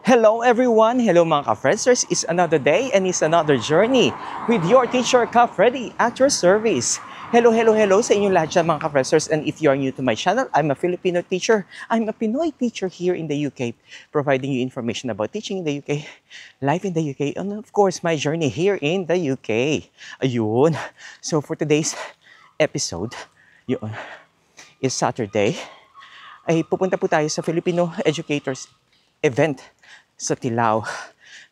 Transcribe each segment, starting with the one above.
Hello everyone! Hello mga ka-Friendsters! It's another day and it's another journey with your teacher Ka-Freddy at your service. Hello sa inyong lahat dyan mga ka-Friendsters, and if you are new to my channel, I'm a Filipino teacher. I'm a Pinoy teacher here in the UK, providing you information about teaching in the UK, life in the UK, and of course my journey here in the UK. Ayun. So for today's episode, yun, is Saturday, ay pupunta po tayo sa Filipino Educators event sa Tilao.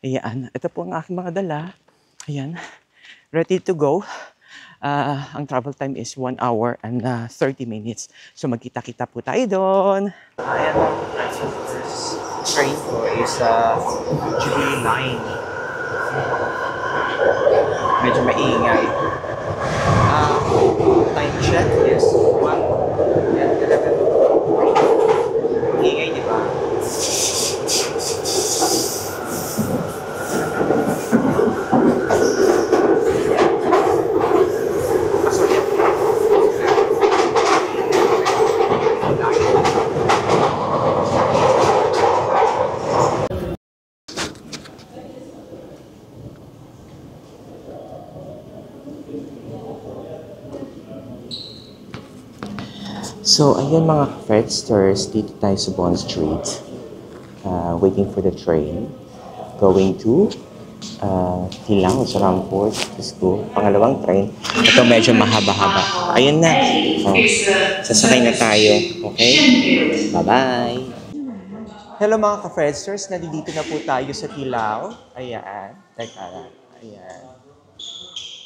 Ayan, ito po ang aking mga dala. Ayan, ready to go. Ang travel time is 1 hour and 30 minutes. So magkita-kita po tayo doon. Ayan, so first train ko is Jubilee 9. Medyo maingay. Time check is 1 and 11. Ingay, di ba? So, ayun mga Friendsters, dito tayo sa Bond Street. Waiting for the train. Going to Tilao sa Ramport School. Pangalawang train. Ito medyo mahaba-haba. Ayun na. Sasakay na tayo. Okay? Bye-bye! Hello mga ka-Friendsters, nandito na po tayo sa Tilao. Ayan. Teka. Ayan.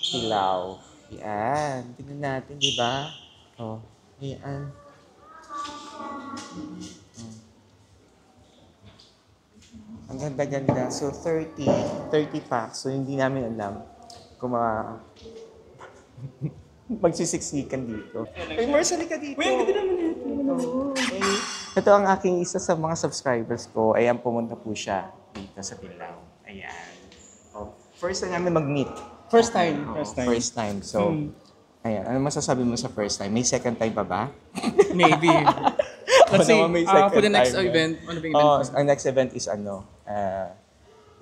Tilao. Ayan. Tingnan natin, di ba? Oh. Ayan. Ang ganda-ganda. So, 30 packs. So, hindi namin alam kung magsisiksikan dito. Ay, Marcel, ka dito. Uy, ang ganda naman ito. Ito ang aking isa sa mga subscribers ko. Ayan, pumunta po siya dito sa Tilao. Ayan. Oh, first time namin mag-meet. First time. So, ayan. Ano masasabi mo sa first time? May second time pa ba? Maybe. Let's see. For the next time, event, ano ba yung event? Ang next event is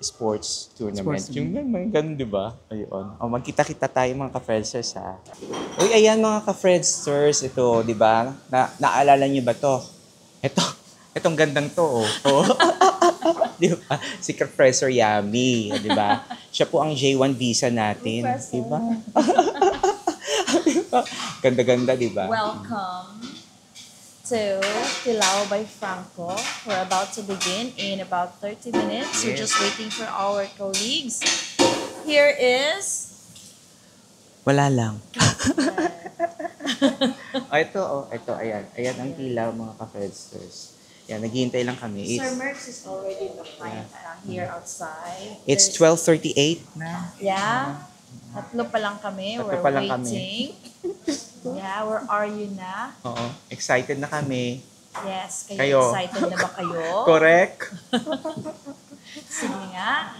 sports tournament. Yung ganun, di ba? Ayun. Magkita-kita tayo mga ka-Friendsters, ha? Uy, ayan mga ka-Friendsters. Ito, di ba? Naalala niyo ba to? Itong gandang to, oh. Di ba? Si Professor Yami, di ba? Siya po ang J1 visa natin. Di ba? Ganda-ganda, di ba? Welcome to Tilao by Franco. We're about to begin in about 30 minutes. We're just waiting for our colleagues. Here is... Wala lang. Ito, ayan. Ayan ang Tilao, mga ka-Friendsters. Yan, naghihintay lang kami. Sir Merx is already behind here outside. It's 12:38 na. Yeah. Tatlo pa lang kami. Tatlo We're pa lang waiting. Yeah, where are you na? Oo, excited na kami. Yes, Kayo. excited na ba kayo? Correct. Sige nga.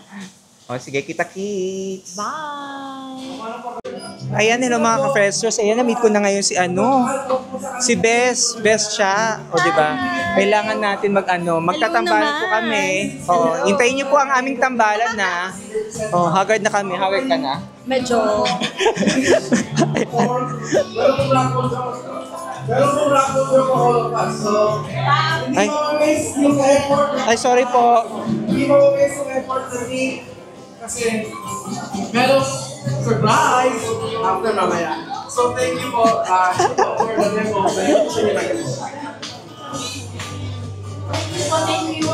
Sige, kita-kits. Bye! Ayan, hello mga ka-Friendsters. Ayan, na-meet ko na ngayon si Bes. Bes siya. O, di ba? Kailangan natin magtatambalan po kami. Hintayin niyo po ang aming tambalan na. Haggard na kami. Haggard ka na. Medyo. Ay, sorry po. Kasi merong surprise after mamaya. So thank you po for the demo. Thank you. Thank you.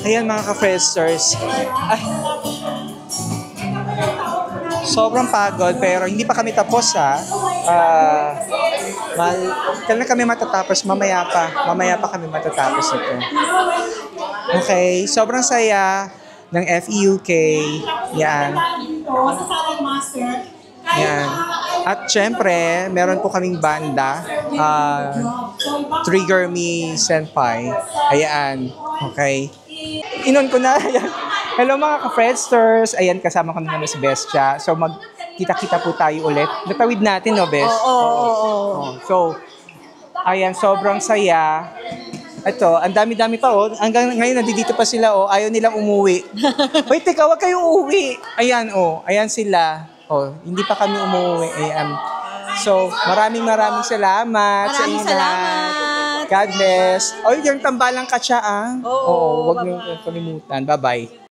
Ayan mga ka-Friendsters. Sobrang pagod pero hindi pa kami tapos, ha. Kailan kami matatapos? Mamaya pa kami matatapos ito. Okay, sobrang saya ng FEUK. Yan. Yan. At syempre, meron po kaming banda. Trigger Me Senpai. Ayan. Okay. Inon ko na. Ayan. Hello mga ka-Friendsters. Ayan, kasama ko na naman si Bestia. So kita-kita po tayo ulit. Natawid natin, no, Bes? Oo. So, ayan, sobrang saya. Ito, ang dami-dami pa, oh. Hanggang ngayon, nandito pa sila, oh. Ayaw nilang umuwi. Wait, teka, wag kayong uuwi. Ayan, oh. Ayan sila. Oh, hindi pa kami umuwi. Ayan. So, maraming salamat sa inyo lahat. God bless. Oh, yung tambalang katsa, ah. Oo, wag niyo kalimutan. Bye-bye.